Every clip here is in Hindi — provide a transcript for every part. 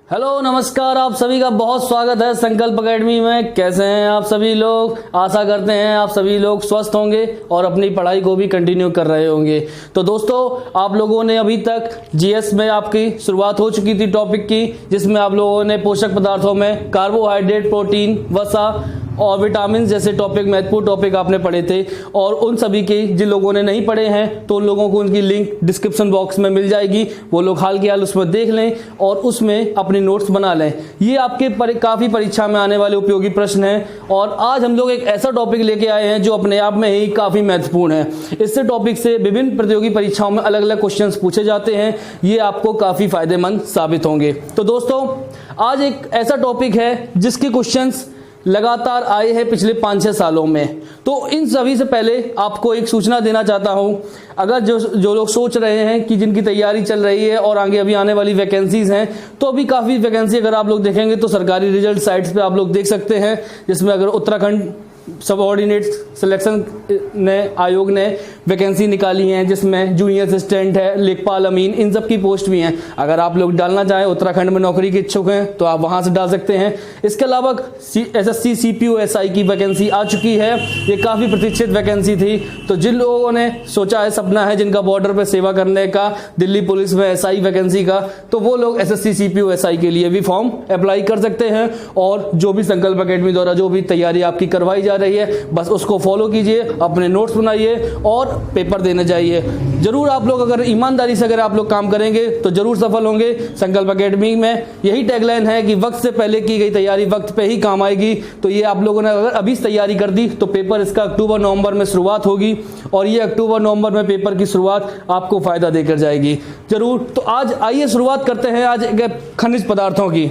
हेलो नमस्कार, आप सभी का बहुत स्वागत है संकल्प एकेडमी में। कैसे हैं आप सभी लोग? आशा करते हैं आप सभी लोग स्वस्थ होंगे और अपनी पढ़ाई को भी कंटिन्यू कर रहे होंगे। तो दोस्तों, आप लोगों ने अभी तक जीएस में आपकी शुरुआत हो चुकी थी टॉपिक की, जिसमें आप लोगों ने पोषक पदार्थों में कार्बोहाइड्रेट, प्रोटीन, वसा और विटामिन जैसे टॉपिक, महत्वपूर्ण टॉपिक आपने पढ़े थे। और उन सभी के जिन लोगों ने नहीं पढ़े हैं तो उन लोगों को उनकी लिंक डिस्क्रिप्शन बॉक्स में मिल जाएगी। वो लोग हाल के हाल उसमें देख लें और उसमें अपने नोट्स बना लें। ये आपके काफी परीक्षा में आने वाले उपयोगी प्रश्न हैं। और आज हम लोग एक ऐसा टॉपिक लेके आए हैं जो अपने आप में ही काफी महत्वपूर्ण है। इससे टॉपिक से विभिन्न प्रतियोगी परीक्षाओं में अलग अलग क्वेश्चन पूछे जाते हैं। ये आपको काफी फायदेमंद साबित होंगे। तो दोस्तों, आज एक ऐसा टॉपिक है जिसके क्वेश्चंस लगातार आए हैं पिछले 5-6 सालों में। तो इन सभी से पहले आपको एक सूचना देना चाहता हूं। अगर जो लोग सोच रहे हैं कि जिनकी तैयारी चल रही है और आगे अभी आने वाली वैकेंसीज हैं, तो अभी काफी वैकेंसी अगर आप लोग देखेंगे तो सरकारी रिजल्ट साइट्स पे आप लोग देख सकते हैं, जिसमें अगर उत्तराखंड सबऑर्डिनेट सिलेक्शन आयोग ने वैकेंसी निकाली है, जिसमें जूनियर असिस्टेंट है, लेखपाल, अमीन, इन सब की पोस्ट भी हैं। अगर आप लोग डालना चाहें, उत्तराखंड में नौकरी के इच्छुक हैं, तो आप वहां से डाल सकते हैं। इसके अलावा एसएससी सीपीओ एसआई की वैकेंसी आ चुकी है। ये काफी प्रतीक्षित वैकेंसी थी। तो जिन लोगों ने सोचा है, सपना है जिनका बॉर्डर पे सेवा करने का, दिल्ली पुलिस में एसआई वैकेंसी का, तो वो लोग एसएससी सीपीओ एसआई के लिए भी फॉर्म अप्लाई कर सकते हैं। और जो भी संकल्प एकेडमी द्वारा जो भी तैयारी आपकी करवाई जा रही है, बस उसको फॉलो कीजिए, अपने नोट्स बनाइए और पेपर देने जाइए। जरूर आप लोग अगर ईमानदारी से अगर आप लोग काम करेंगे तो जरूर सफल होंगे। संकल्प एकेडमी में यही टैगलाइन है कि वक्त से पहले की गई तैयारी वक्त पे ही काम आएगी। तो ये आप लोगों ने अगर अभी तैयारी कर दी तो पेपर इसका अक्टूबर-नवंबर में शुरुआत होगी और ये अक्टूबर-नवंबर में पेपर की शुरुआत आपको फायदा देकर जाएगी जरूर। तो आज आइए शुरुआत करते हैं आज खनिज पदार्थों की।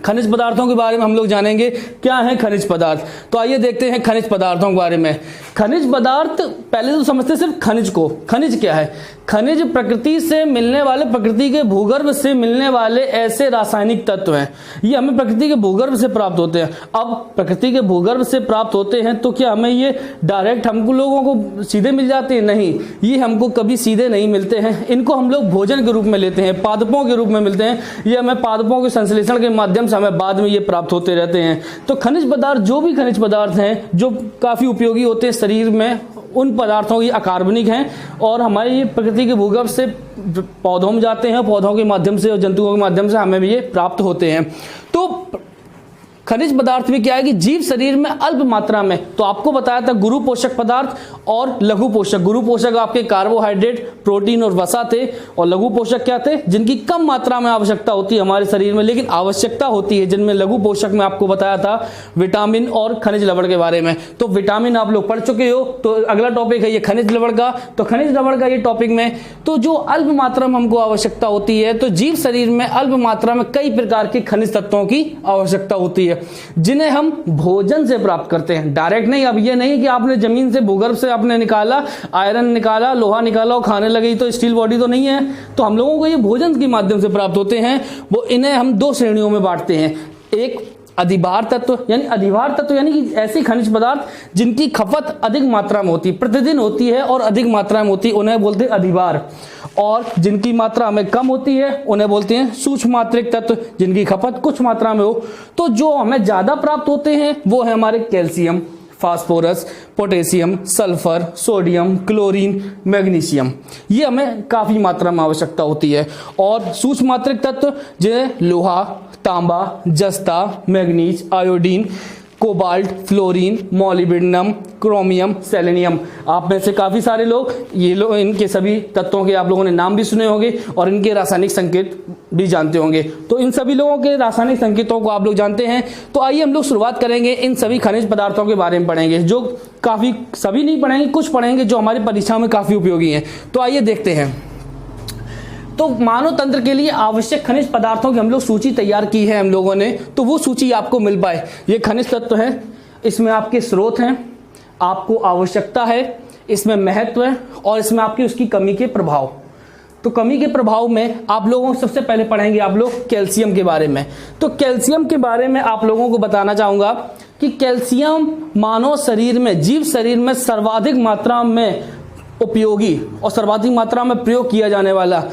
खनिज पदार्थों के बारे में हम लोग जानेंगे क्या है खनिज पदार्थ। तो आइए देखते हैं खनिज पदार्थों के बारे में। खनिज पदार्थ, पहले तो समझते हैं सिर्फ खनिज को। खनिज क्या है? खनिज प्रकृति से मिलने वाले, प्रकृति के भूगर्भ से मिलने वाले ऐसे रासायनिक तत्व हैं। ये हमें प्रकृति के भूगर्भ से प्राप्त होते हैं। अब प्रकृति के भूगर्भ से प्राप्त होते हैं तो क्या हमें ये डायरेक्ट हमको लोगों को सीधे मिल जाते हैं? नहीं, ये हमको कभी सीधे नहीं मिलते हैं। इनको हम लोग भोजन के रूप में लेते हैं, पादपों के रूप में मिलते हैं। ये हमें पादपों के संश्लेषण के माध्यम से हमें बाद में ये प्राप्त होते रहते हैं। तो खनिज पदार्थ, जो भी खनिज पदार्थ हैं जो काफी उपयोगी होते हैं शरीर में, उन पदार्थों की अकार्बनिक हैं और हमारे ये प्रकृति के भूगर्भ से पौधों में जाते हैं, पौधों के माध्यम से और जंतुओं के माध्यम से हमें भी ये प्राप्त होते हैं। तो खनिज पदार्थ में क्या है कि जीव शरीर में अल्प मात्रा में, तो आपको बताया था गुरु पोषक पदार्थ और लघु पोषक। गुरु पोषक आपके कार्बोहाइड्रेट, प्रोटीन और वसा थे, और लघु पोषक क्या थे? जिनकी कम मात्रा में आवश्यकता होती है हमारे शरीर में, लेकिन आवश्यकता होती है। जिनमें लघु पोषक में आपको बताया था विटामिन और खनिज लवण के बारे में। तो विटामिन आप लोग पढ़ चुके हो। तो अगला टॉपिक है ये खनिज लवण का। तो खनिज लवण का ये टॉपिक में, तो जो अल्प मात्रा में हमको आवश्यकता होती है, तो जीव शरीर में अल्प मात्रा में कई प्रकार के खनिज तत्वों की आवश्यकता होती है, जिन्हें हम भोजन से प्राप्त करते हैं, डायरेक्ट नहीं। अब ये नहीं कि आपने जमीन से, भूगर्भ से आपने निकाला, आयरन निकाला, लोहा निकाला और खाने लगी तो स्टील बॉडी तो नहीं है। तो हम लोगों को ये भोजन के माध्यम से प्राप्त होते हैं। वो इन्हें हम 2 श्रेणियों में बांटते हैं। एक अधिभार तत्व, यानी अधिभार तत्व यानी कि ऐसे खनिज पदार्थ जिनकी खपत अधिक मात्रा में होती है, प्रतिदिन होती है और अधिक मात्रा में होती है, उन्हें बोलते हैं अधिभार। और जिनकी मात्रा में कम होती है उन्हें बोलते हैं सूक्ष्म मात्रिक तत्व, जिनकी खपत कुछ मात्रा में हो। तो जो हमें ज्यादा प्राप्त होते हैं वो है हमारे calcium, phosphorus, potassium, sulphur, sodium, chlorine, magnesium. ये हमें काफी मात्रा में आवश्यकता होती है। और सूक्ष्म मात्रिक तत्व जिन्हें लोहा, तांबा, जस्ता, manganese, iodine, cobalt, fluorine, molybdenum, chromium, selenium. आप में से काफी सारे लोग इनके सभी तत्वों के आप लोगों ने नाम भी सुने होंगे और इनके रासायनिक संकेत भी जानते होंगे। तो इन सभी लोगों के रासायनिक संकेतों को आप लोग जानते हैं। तो आइए हम लोग शुरुआत करेंगे, इन सभी खनिज पदार्थों के बारे में पढ़ेंगे, जो काफी, सभी नहीं पढ़ेंगे, कुछ पढ़ेंगे जो हमारी परीक्षा में काफी उपयोगी हैं। तो आइए देखते हैं। तो मानव तंत्र के लिए आवश्यक खनिज पदार्थों की हम लोग सूची तैयार की है हम लोगों ने, तो वो सूची आपको मिल पाए। ये खनिज तत्व है, इसमें आपके स्रोत हैं, आपको आवश्यकता है, इसमें महत्व है और इसमें आपकी उसकी कमी के प्रभाव। तो कमी के प्रभाव में आप लोगों को सबसे पहले पढ़ेंगे आप लोग कैल्शियम के बारे में। तो कैल्शियम के बारे में आप लोगों को बताना चाहूंगा कि कैल्शियम मानव शरीर में, जीव शरीर में सर्वाधिक मात्रा में उपयोगी और सर्वाधिक मात्रा में प्रयोग किया जाने वाला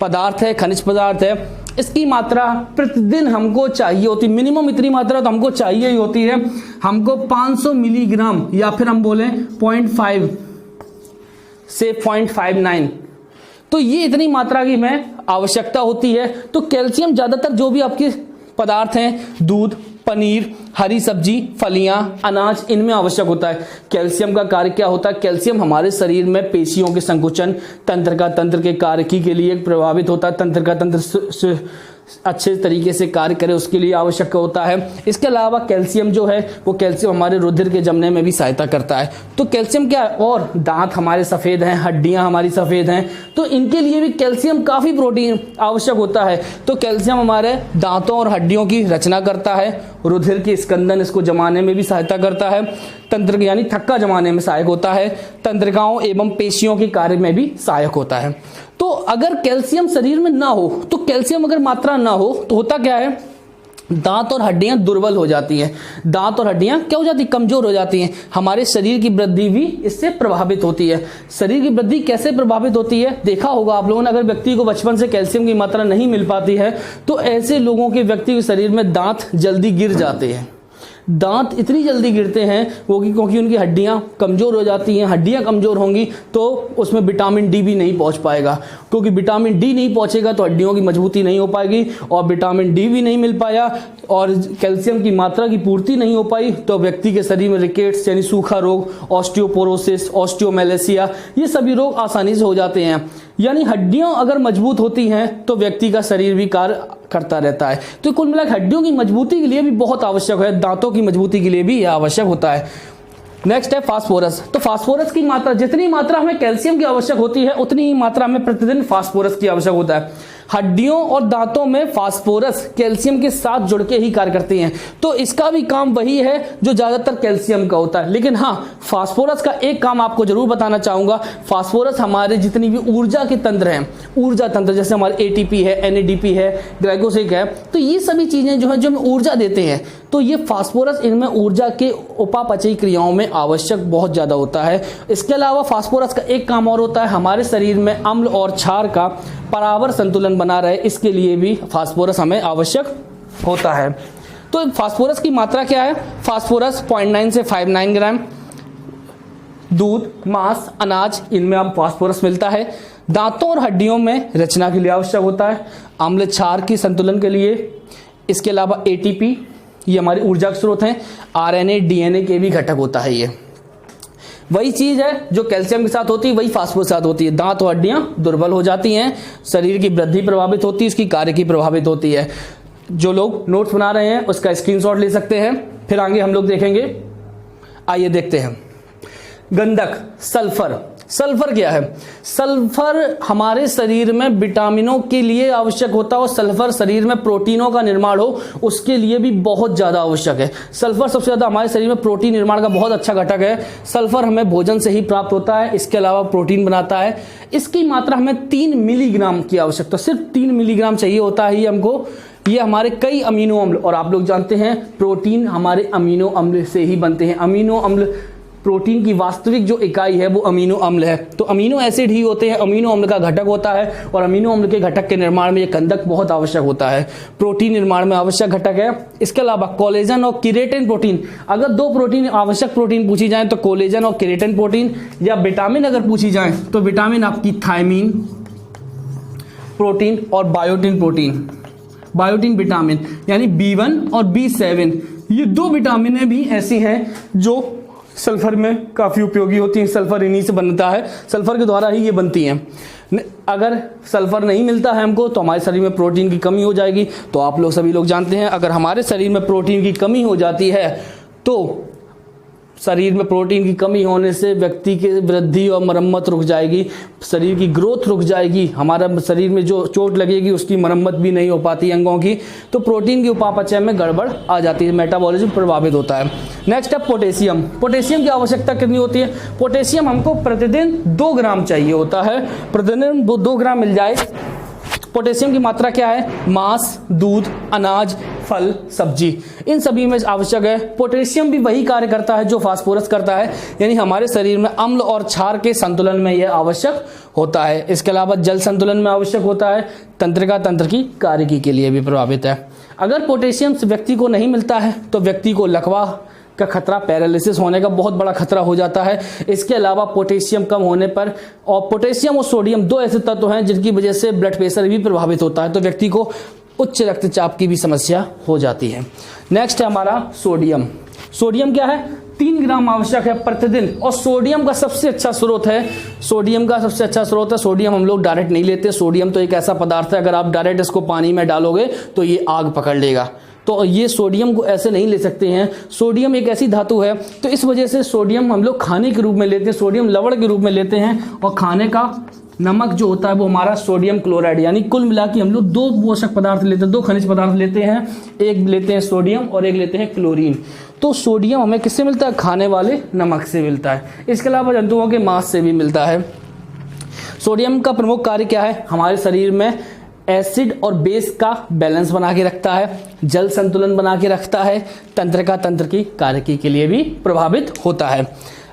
पदार्थ है, खनिज पदार्थ है। इसकी मात्रा प्रतिदिन हमको चाहिए होती, मिनिमम इतनी मात्रा तो हमको चाहिए ही होती है। हमको 500 मिलीग्राम या फिर हम बोलें 0.5 से 0.59, तो ये इतनी मात्रा की में आवश्यकता होती है। तो कैल्शियम ज्यादातर जो भी आपके पदार्थ हैं, दूध, पनीर, हरी सब्जी, फलियां, अनाज, इनमें आवश्यक होता है। कैल्शियम का कार्य क्या होता है? कैल्शियम हमारे शरीर में पेशियों के संकुचन, तंत्र के कार्यकी के लिए प्रभावित होता है। तंत्र का तंत्र अच्छे तरीके से कार्य करे उसके लिए आवश्यक होता है। इसके अलावा कैल्शियम जो है वो कैल्शियम हमारे रुधिर के जमने में भी सहायता करता है। तो कैल्शियम क्या है? और दांत हमारे सफेद हैं, हड्डियां हमारी सफेद हैं, तो इनके लिए भी कैल्शियम काफी प्रोटीन आवश्यक होता है। तो कैल्शियम हमारे दांतों और हड्डियों की रचना करता है, रुधिर के स्कंदन इसको जमाने में भी सहायता करता है, तंत्र यानी थक्का जमाने में सहायक होता है, तंत्रिकाओं एवं पेशियों के कार्य में भी सहायक होता है। तो अगर कैल्शियम शरीर में ना हो, तो कैल्शियम अगर मात्रा ना हो तो होता क्या है? दांत और हड्डियां दुर्बल हो जाती हैं। दांत और हड्डियां क्या हो जाती? कमजोर हो जाती हैं। हमारे शरीर की वृद्धि भी इससे प्रभावित होती है। शरीर की वृद्धि कैसे प्रभावित होती है? देखा होगा आप लोगों ने, अगर व्यक्ति को बचपन से कैल्शियम की मात्रा नहीं मिल पाती है तो ऐसे लोगों के व्यक्ति के शरीर में दांत जल्दी गिर जाते हैं। दांत इतनी जल्दी गिरते हैं वो क्योंकि उनकी हड्डियां कमजोर हो जाती हैं। हड्डियां कमजोर होंगी तो उसमें विटामिन डी भी नहीं पहुंच पाएगा, क्योंकि विटामिन डी नहीं पहुंचेगा तो हड्डियों की मजबूती नहीं हो पाएगी, और विटामिन डी भी नहीं मिल पाया और कैल्शियम की मात्रा की पूर्ति नहीं हो पाई तो व्यक्ति के शरीर में रिकेट्स यानी सूखा रोग, ऑस्टियोपोरोसिस, ऑस्टियोमेलेसिया, ये सभी रोग आसानी से हो जाते हैं। यानी हड्डियां अगर मजबूत होती हैं तो व्यक्ति का शरीर भी कार्य करता रहता है। तो कुल मिलाकर हड्डियों की मजबूती के लिए भी बहुत आवश्यक है, दांतों की मजबूती के लिए भी यह आवश्यक होता है। नेक्स्ट है फास्फोरस। तो फास्फोरस की मात्रा, जितनी मात्रा हमें कैल्शियम की आवश्यक होती है उतनी ही मात्रा में प्रतिदिन फास्फोरस की आवश्यक होता है। हड्डियों और दांतों में फास्फोरस कैल्शियम के साथ जुड़ के ही कार्य करती हैं, तो इसका भी काम वही है जो ज्यादातर कैल्शियम का होता है। लेकिन हाँ, फास्फोरस का एक काम आपको जरूर बताना चाहूंगा। फास्फोरस हमारे जितनी भी ऊर्जा के तंत्र हैं, ऊर्जा तंत्र जैसे हमारे एटीपी है, एनएडीपी है, ग्लाइकोसिक है, तो ये सभी चीजें जो है जो हमें ऊर्जा देते हैं, तो ये फास्फोरस इनमें ऊर्जा के उपापचयी क्रियाओं में आवश्यक बहुत ज्यादा होता है। इसके अलावा फास्फोरस का एक काम और होता है, हमारे शरीर में अम्ल और क्षार का बराबर संतुलन बना रहे, इसके लिए भी फास्फोरस हमें आवश्यक होता है। तो फास्फोरस की मात्रा क्या है? फास्फोरस 0.9 से 0.59 ग्राम। दूध, मांस, अनाज, इनमें अब फास्फोरस मिलता है। दांतों और हड्डियों में रचना के लिए आवश्यक होता है, अम्ल क्षार की संतुलन के लिए। इसके अलावा एटीपी, ये हमारी ऊर्जा के स्रोत हैं। आरएनए, डीएनए के भी घटक होता है। ये वही चीज है जो कैल्शियम के साथ होती है, वही फास्फोरस के साथ होती है। दांत और हड्डियां दुर्बल हो जाती हैं, शरीर की वृद्धि प्रभावित होती है, उसकी कार्य की प्रभावित होती है। जो लोग नोट्स बना रहे हैं उसका स्क्रीनशॉट ले सकते हैं, फिर आगे हम लोग देखेंगे। आइए देखते हैं। गंधक, सल्फर। सल्फर क्या है? सल्फर हमारे शरीर में विटामिनों के लिए आवश्यक होता है, और सल्फर शरीर में प्रोटीनों का निर्माण हो उसके लिए भी बहुत ज्यादा आवश्यक है। सल्फर सबसे ज्यादा हमारे शरीर में प्रोटीन निर्माण का बहुत अच्छा घटक है। सल्फर हमें भोजन से ही प्राप्त होता है, इसके अलावा प्रोटीन बनाता है। इसकी मात्रा हमें 3 मिलीग्राम की आवश्यकता, सिर्फ 3 मिलीग्राम चाहिए होता है हमको। ये हमारे कई अमीनो अम्ल, और आप लोग जानते हैं प्रोटीन हमारे अमीनो अम्ल से ही बनते हैं। अमीनो अम्ल, प्रोटीन की वास्तविक जो इकाई है वो अमीनो अम्ल है। तो अमीनो एसिड ही होते हैं, अमीनो अम्ल का घटक होता है, और अमीनो अम्ल के घटक के निर्माण में ये गंधक बहुत आवश्यक होता है। प्रोटीन निर्माण में आवश्यक घटक है। इसके अलावा कोलेजन और केराटिन प्रोटीन, अगर 2 प्रोटीन आवश्यक प्रोटीन पूछी जाए तो कोलेजन और केराटिन प्रोटीन, या विटामिन अगर पूछी जाए तो विटामिन आपकी थायमीन प्रोटीन और बायोटिन प्रोटीन, बायोटिन विटामिन यानी B1 और B7, ये 2 विटामिन भी ऐसी हैं जो सल्फर में काफी उपयोगी होती हैं। सल्फर इन्हीं से बनता है, सल्फर के द्वारा ही ये बनती हैं। अगर सल्फर नहीं मिलता है हमको तो हमारे शरीर में प्रोटीन की कमी हो जाएगी। तो आप लोग सभी लोग जानते हैं, अगर हमारे शरीर में प्रोटीन की कमी हो जाती है तो शरीर में प्रोटीन की कमी होने से व्यक्ति की वृद्धि और मरम्मत रुक जाएगी, शरीर की ग्रोथ रुक जाएगी, हमारा शरीर में जो चोट लगेगी उसकी मरम्मत भी नहीं हो पाती अंगों की, तो प्रोटीन की उपापचय में गड़बड़ आ जाती है, मेटाबॉलिज्म प्रभावित होता है। नेक्स्ट है पोटेशियम। पोटेशियम की आवश्यकता कितनी होती है? पोटेशियम हमको प्रतिदिन 2 ग्राम चाहिए होता है। प्रतिदिन 2 ग्राम मिल जाए पोटेशियम की मात्रा क्या है? मांस, दूध, अनाज, फल, सब्जी, इन सभी में आवश्यक है। पोटेशियम भी वही कार्य करता है जो फास्फोरस करता है, यानी हमारे शरीर में अम्ल और क्षार के संतुलन में यह आवश्यक होता है। इसके अलावा जल संतुलन में आवश्यक होता है, तंत्रिका तंत्र की कार्यकी के लिए भी प्रभावित है। अगर पोटेशियम व्यक्ति को नहीं मिलता है तो व्यक्ति को लकवा का खतरा, पैरालिसिस होने का बहुत बड़ा खतरा हो जाता है। इसके अलावा पोटेशियम कम होने पर, और पोटेशियम और सोडियम दो ऐसे तत्व हैं जिनकी वजह से ब्लड प्रेशर भी प्रभावित होता है, तो व्यक्ति को उच्च रक्तचाप की भी समस्या हो जाती है। नेक्स्ट है हमारा सोडियम। सोडियम क्या है? 3 ग्राम आवश्यक है प्रतिदिन, और सोडियम का सबसे अच्छा स्रोत है, सोडियम हम लोग डायरेक्ट नहीं लेते। सोडियम तो एक ऐसा पदार्थ है, अगर आप डायरेक्ट इसको पानी में डालोगे तो ये आग पकड़ लेगा, तो ये सोडियम को ऐसे नहीं ले सकते हैं। सोडियम एक ऐसी धातु है, तो इस वजह से सोडियम हम लोग खाने के रूप में लेते हैं, सोडियम लवण के रूप में लेते हैं, और खाने का नमक जो होता है वो हमारा सोडियम क्लोराइड, यानी कुल मिला के हम लोग 2 पोषक पदार्थ लेते हैं, 2 खनिज पदार्थ लेते हैं, एक लेते हैं सोडियम और एक लेते हैं क्लोरीन। तो सोडियम हमें किससे मिलता है? खाने वाले नमक से मिलता है। इसके अलावा जंतुओं के मांस से भी मिलता है। सोडियम का प्रमुख कार्य क्या है? हमारे शरीर में एसिड और बेस का बैलेंस बना के रखता है, जल संतुलन बना के रखता है, तंत्रिका तंत्र की कार्यकी के लिए भी प्रभावित होता है।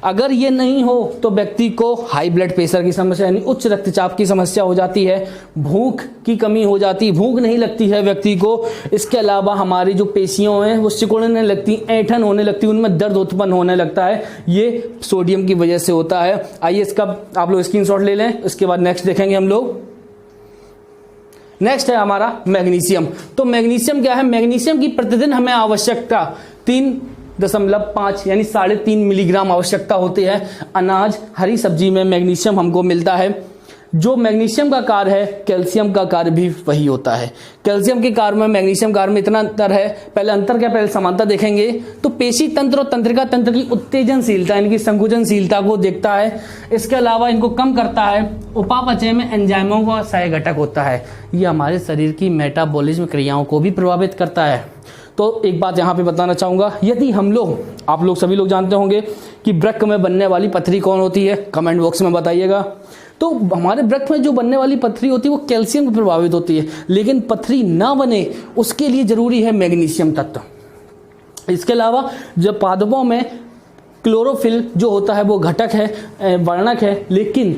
अगर ये नहीं हो तो व्यक्ति को हाई ब्लड प्रेशर की समस्या, यानी उच्च रक्तचाप की समस्या हो जाती है, भूख की कमी हो जाती है, भूख नहीं लगती है व्यक्ति को। इसके अलावा हमारी जो पेशियां हैं वो सिकुड़ने लगती, ऐंठन होने लगती, उनमें दर्द उत्पन्न होने लगता है, ये सोडियम की वजह से होता है। आइए इसका आप लोग स्क्रीनशॉट ले लें, इसके बाद नेक्स्ट देखेंगे हम लोग। नेक्स्ट है हमारा मैग्नीशियम। तो मैग्नीशियम क्या है? मैग्नीशियम की प्रतिदिन हमें आवश्यकता 3.5 यानी 3.5 मिलीग्राम आवश्यकता होती है। अनाज, हरी सब्जी में मैग्नीशियम हमको मिलता है। जो मैग्नीशियम का कार्य है, कैल्शियम का कार्य भी वही होता है। कैल्शियम के कार्य में मैग्नीशियम कार्य में इतना अंतर है। पहले अंतर क्या, पहले समानता देखेंगे। तो पेशी तंत्र और तंत्रिका तंत्र की उत्तेजनशीलता, इनकी संकुचनशीलता को देखता है। इसके अलावा इनको कम करता है। उपापचय में एंजाइमों का सहायक घटक होता है। ये हमारे शरीर की मेटाबॉलिज्म क्रियाओं को भी प्रभावित करता है। तो एक बात यहाँ पे बताना चाहूंगा, यदि हम लोग, आप लोग सभी लोग जानते होंगे कि वृक्क में बनने वाली पथरी कौन होती है, कमेंट बॉक्स में बताइएगा। तो हमारे वृक्क में जो बनने वाली पथरी होती है वो कैल्शियम से प्रभावित होती है, लेकिन पथरी ना बने उसके लिए जरूरी है मैग्नीशियम तत्व। इसके अलावा जब पादपों में क्लोरोफिल जो होता है वो घटक है, वर्णक है, लेकिन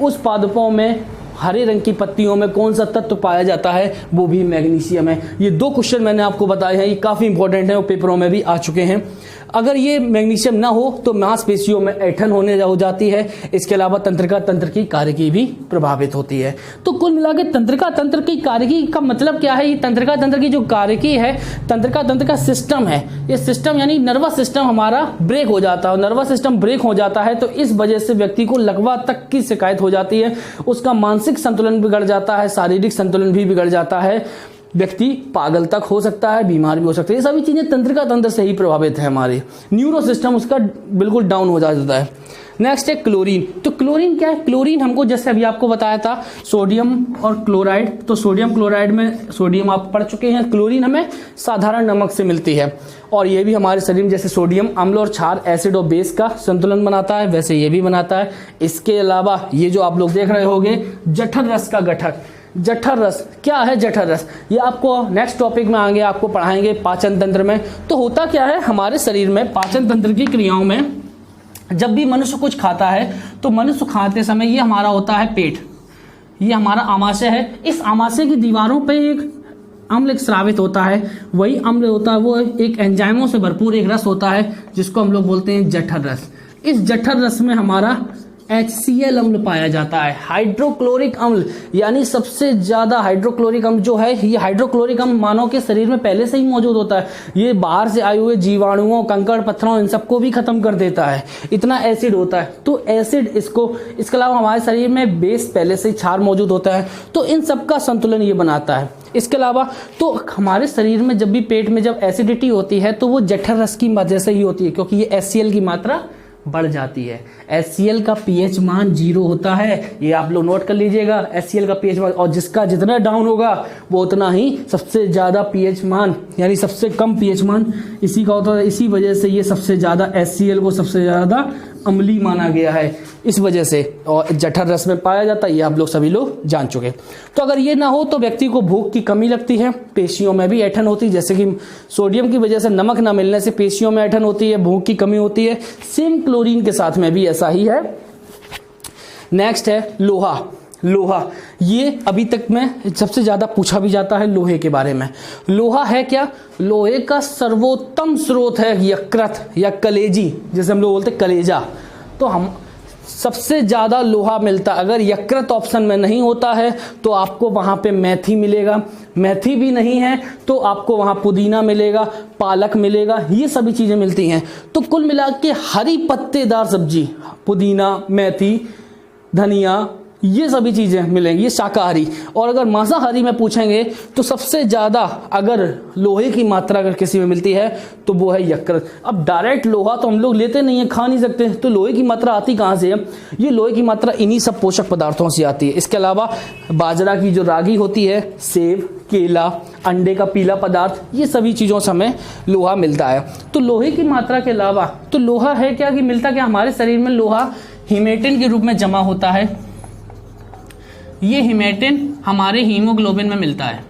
उस पादपों में हरे रंग की पत्तियों में कौन सा तत्व पाया जाता है? वो भी मैग्नीशियम है। ये 2 क्वेश्चन मैंने आपको बताए हैं, ये काफी इंपॉर्टेंट है और पेपरों में भी आ चुके हैं। अगर ये मैग्नीशियम ना हो तो मांसपेशियों में ऐंठन होने हो जाती है। इसके अलावा तंत्रिका तंत्र की कार्यकी भी प्रभावित होती है। तो कुल मिलाकर तंत्रिका तंत्र की कार्यकी का मतलब क्या है? ये तंत्रिका तंत्र की जो कार्यकी है, तंत्रिका तंत्र का सिस्टम है, ये सिस्टम यानी नर्वस सिस्टम हमारा ब्रेक हो जाता है। नर्वस सिस्टम ब्रेक हो जाता है तो इस वजह से व्यक्ति को लकवा तक की शिकायत हो जाती है, उसका मानसिक संतुलन बिगड़ जाता है, शारीरिक संतुलन भी बिगड़ जाता है, व्यक्ति पागल तक हो सकता है, बीमार भी हो सकता है। ये सभी चीजें तंत्रिका तंत्र से ही प्रभावित है। हमारी न्यूरो सिस्टम उसका बिल्कुल डाउन हो जाता है। नेक्स्ट है क्लोरीन। तो क्लोरीन क्या है? क्लोरीन हमको जैसे अभी आपको बताया था सोडियम और क्लोराइड, तो सोडियम क्लोराइड में सोडियम आप पढ़ चुके हैं, क्लोरीन हमें साधारण नमक से मिलती है, और ये भी हमारे शरीर में जैसे सोडियम अम्ल और क्षार एसिड और बेस का संतुलन बनाता है, वैसे ये भी बनाता है। इसके अलावा ये जो आप लोग देख रहे होंगे जठर रस का घटक, जठर रस क्या है? जठर रस ये आपको नेक्स्ट टॉपिक में आगे आपको पढ़ाएंगे पाचन तंत्र में। तो होता क्या है हमारे शरीर में पाचन तंत्र की क्रियाओं में, जब भी मनुष्य कुछ खाता है तो मनुष्य खाते समय ये हमारा होता है पेट, ये हमारा आमाशय है। इस आमाशय की दीवारों पे एक अम्ल स्रावित होता है, वही अम्ल होता है वो एक एंजाइमों से भरपूर एक रस होता है जिसको हम लोग बोलते हैं जठर रस। इस जठर रस में हमारा HCl अम्ल पाया जाता है, हाइड्रोक्लोरिक अम्ल, यानी सबसे ज्यादा हाइड्रोक्लोरिक अम्ल जो है, ये हाइड्रोक्लोरिक अम्ल मानव के शरीर में पहले से ही मौजूद होता है। ये बाहर से आए हुए जीवाणुओं, कंकड़ पत्थरों, इन सबको भी खत्म कर देता है, इतना एसिड होता है। तो एसिड इसके अलावा हमारे शरीर में बेस पहले से ही क्षार मौजूद होता है, तो इन सबका संतुलन ये बनाता है। इसके अलावा तो हमारे शरीर में जब भी पेट में जब एसिडिटी होती है तो वो जठर रस की वजह से ही होती है, क्योंकि ये HCl की मात्रा बढ़ जाती है। HCl का pH मान 0 होता है, ये आप लोग नोट कर लीजिएगा। HCl का pH मान, और जिसका जितना डाउन होगा वो उतना ही सबसे ज़्यादा pH मान यानी सबसे कम pH मान इसी का होता है। इसी वजह से ये सबसे ज़्यादा HCl को सबसे ज़्यादा अम्लीय माना गया है, इस वजह से, और जठर रस में पाया जाता है, ये आप लोग सभी लोग जान चुके। तो अगर ये ना हो तो व्यक्ति को भूख की कमी लगती है, पेशियों में भी ऐंठन होती है, जैसे कि सोडियम की वजह से नमक ना मिलने से पेशियों में ऐंठन होती है, भूख की कमी होती है। सेम क्लोरीन के साथ में भी ऐसा ही है। नेक्स्ट है लोहा। लोहा, ये अभी तक में सबसे ज्यादा पूछा भी जाता है लोहे के बारे में। लोहा है क्या? लोहे का सर्वोत्तम स्रोत है यकृत या कलेजी, जैसे हम लोग बोलते हैं कलेजा। तो हम सबसे ज्यादा लोहा मिलता, अगर यकृत ऑप्शन में नहीं होता है तो आपको वहां पे मेथी मिलेगा, मेथी भी नहीं है तो आपको वहां पुदीना मिलेगा, पालक मिलेगा, ये सभी चीजें मिलती हैं। तो कुल मिला के हरी पत्तेदार सब्जी, पुदीना, मेथी, धनिया, ये सभी चीजें मिलेंगी, ये शाकाहारी। और अगर मांसाहारी में पूछेंगे तो सबसे ज्यादा अगर लोहे की मात्रा अगर किसी में मिलती है तो वो है यकृत। अब डायरेक्ट लोहा तो हम लोग लेते नहीं है, खा नहीं सकते, तो लोहे की मात्रा आती कहाँ से है? ये लोहे की मात्रा इन्हीं सब पोषक पदार्थों से आती है। इसके अलावा बाजरा की जो रागी होती है, सेब, केला, अंडे का पीला पदार्थ, ये सभी चीजों से हमें लोहा मिलता है। तो लोहे की मात्रा के अलावा तो लोहा है क्या कि मिलता क्या? हमारे शरीर में लोहा हीमेटिन के रूप में जमा होता है। ये हीमेटिन हमारे हीमोग्लोबिन में मिलता है,